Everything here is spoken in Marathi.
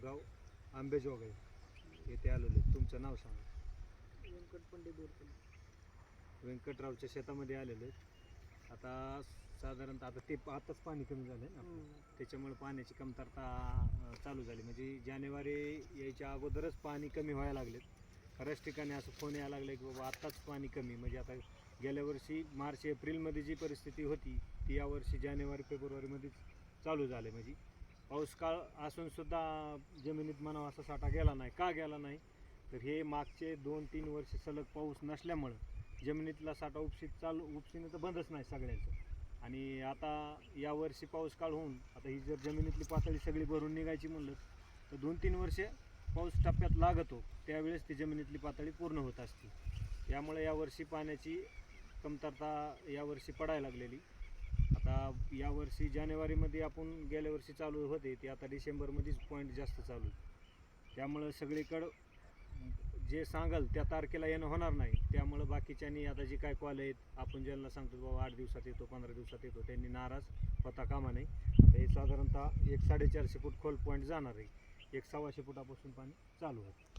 गाव आंबेजोगाई येथे आलेलो आहे. तुमचं नाव सांगा. व्यंकट पंडित बोरकर. व्यंकटरावच्या शेतामध्ये आलेलो आहे. आता साधारणतः आताच पाणी कमी झालं आहे ना, त्याच्यामुळे पाण्याची कमतरता चालू झाली. म्हणजे जानेवारी यायच्या अगोदरच पाणी कमी व्हायला लागलेत. बऱ्याच ठिकाणी असं फोन यायला लागले की बाबा आत्ताच पाणी कमी. म्हणजे आता गेल्या वर्षी मार्च एप्रिलमध्ये जी परिस्थिती होती ती यावर्षी जानेवारी फेब्रुवारीमध्येच चालू झाले. म्हणजे पाऊस काळ असूनसुद्धा जमिनीत म्हणावा असा साठा गेला नाही. का गेला नाही तर हे मागचे 2-3 वर्ष सलग पाऊस नसल्यामुळं जमिनीतला साठा उपसीनं तर बंदच नाही सगळ्यांचं. आणि आता यावर्षी पाऊस काळ होऊन आता ही जर जमिनीतली पातळी सगळी भरून निघायची म्हणलं तर 2-3 वर्ष पाऊस टप्प्यात लागतो त्यावेळेस ती जमिनीतली पातळी पूर्ण होत असते. त्यामुळे यावर्षी पाण्याची कमतरता यावर्षी पडायला लागलेली. आता यावर्षी जानेवारीमध्ये आपण गेल्या वर्षी चालू होते ते आता डिसेंबरमध्येच पॉईंट जास्त चालू आहे. त्यामुळं सगळीकडं जे सांगाल त्या तारखेला येणं होणार नाही. त्यामुळं बाकीच्यांनी आता जी काय कॉल आहेत आपण ज्यांना सांगतो बाबा 8 दिवसात येतो 15 दिवसात येतो त्यांनी नाराज होता कामा नाही. आता हे साधारणतः 1 450 फूट खोल पॉईंट जाणार आहे. 1 सव्वाशे फुटापासून पाणी चालू होतं.